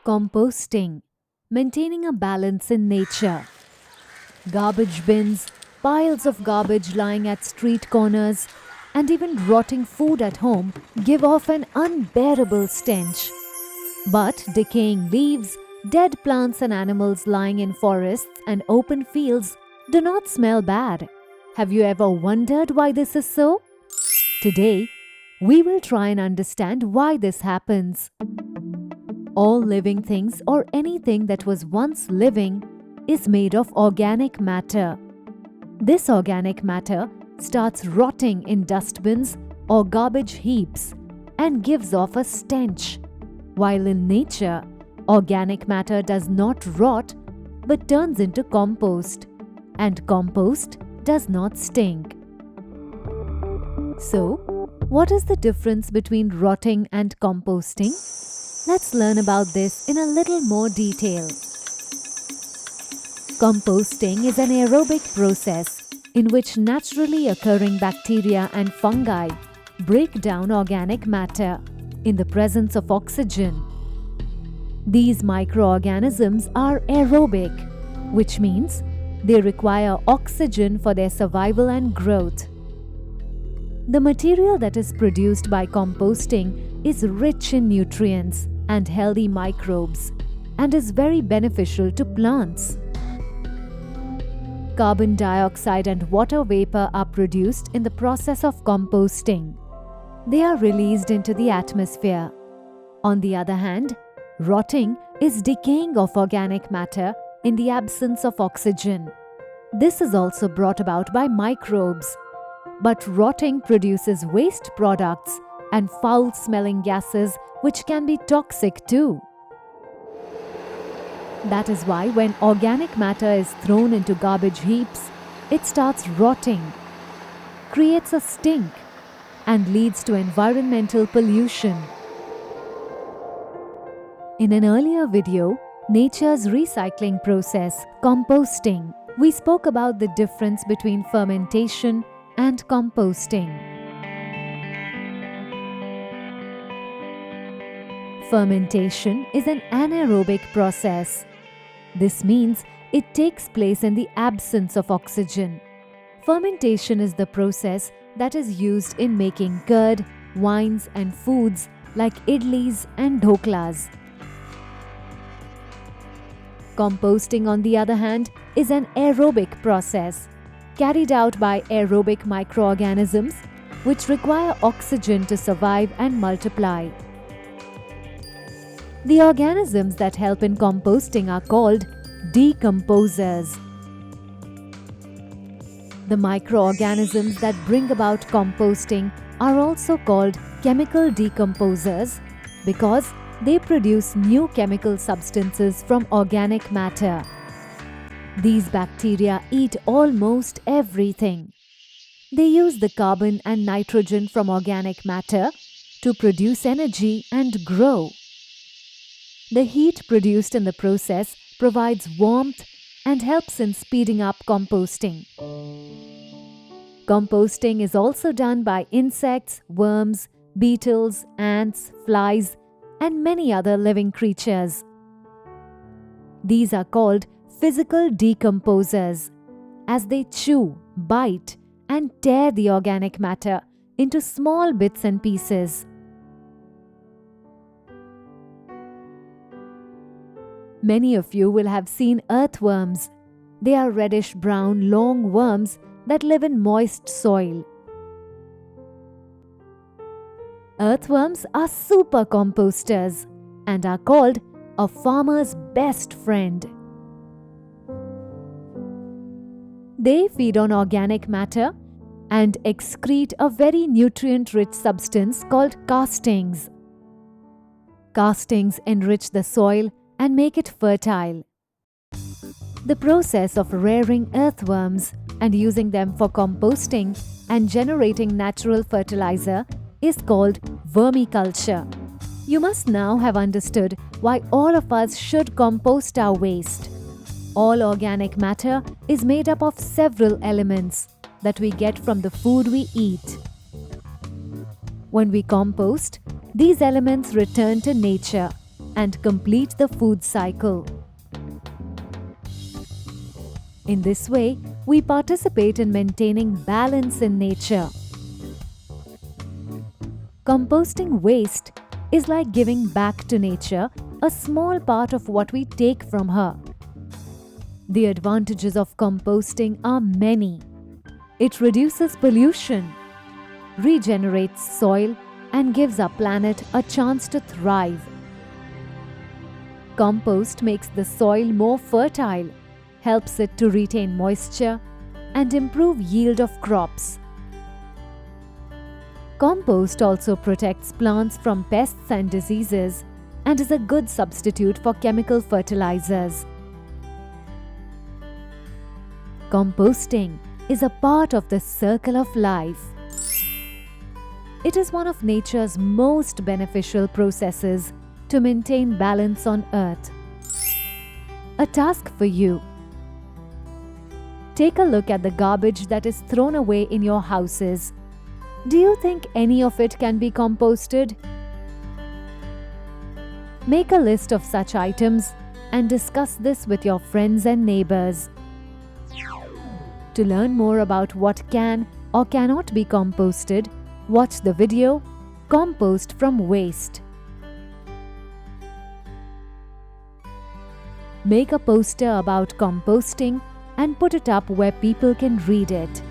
Composting, maintaining a balance in nature. Garbage bins, piles of garbage lying at street corners, and even rotting food at home give off an unbearable stench. But decaying leaves, dead plants, and animals lying in forests and open fields do not smell bad. Have you ever wondered why this is so? Today, we will try and understand why this happens. All living things or anything that was once living is made of organic matter. This organic matter starts rotting in dustbins or garbage heaps and gives off a stench. While in nature, organic matter does not rot but turns into compost, and compost does not stink. So, what is the difference between rotting and composting? Let's learn about this in a little more detail. Composting is an aerobic process in which naturally occurring bacteria and fungi break down organic matter in the presence of oxygen. These microorganisms are aerobic, which means they require oxygen for their survival and growth. The material that is produced by composting is rich in nutrients and healthy microbes and is very beneficial to plants. Carbon dioxide and water vapor are produced in the process of composting. They are released into the atmosphere. On the other hand, rotting is decaying of organic matter in the absence of oxygen. This is also brought about by microbes. But rotting produces waste products and foul-smelling gases which can be toxic too. That is why when organic matter is thrown into garbage heaps, it starts rotting, creates a stink, and leads to environmental pollution. In an earlier video, nature's recycling process, composting, we spoke about the difference between fermentation and composting. Fermentation is an anaerobic process. This means it takes place in the absence of oxygen. Fermentation is the process that is used in making curd, wines, and foods like idlis and dhoklas. Composting, on the other hand, is an aerobic process carried out by aerobic microorganisms which require oxygen to survive and multiply. The organisms that help in composting are called decomposers. The microorganisms that bring about composting are also called chemical decomposers because they produce new chemical substances from organic matter. These bacteria eat almost everything. They use the carbon and nitrogen from organic matter to produce energy and grow. The heat produced in the process provides warmth and helps in speeding up composting. Composting is also done by insects, worms, beetles, ants, flies, and many other living creatures. These are called physical decomposers as they chew, bite, and tear the organic matter into small bits and pieces. Many of you will have seen earthworms. They are reddish-brown, long worms that live in moist soil. Earthworms are super composters and are called a farmer's best friend. They feed on organic matter and excrete a very nutrient-rich substance called castings. Castings enrich the soil and make it fertile. The process of rearing earthworms and using them for composting and generating natural fertilizer is called vermiculture. You must now have understood why all of us should compost our waste. All organic matter is made up of several elements that we get from the food we eat. When we compost, these elements return to nature and complete the food cycle. In this way, we participate in maintaining balance in nature. Composting waste is like giving back to nature a small part of what we take from her. The advantages of composting are many. It reduces pollution, regenerates soil, and gives our planet a chance to thrive. Compost makes the soil more fertile, helps it to retain moisture, and improve yield of crops. Compost also protects plants from pests and diseases and is a good substitute for chemical fertilizers. Composting is a part of the circle of life. It is one of nature's most beneficial processes to maintain balance on Earth. A task for you. Take a look at the garbage that is thrown away in your houses. Do you think any of it can be composted? Make a list of such items and discuss this with your friends and neighbors. To learn more about what can or cannot be composted, watch the video Compost from Waste. Make a poster about composting and put it up where people can read it.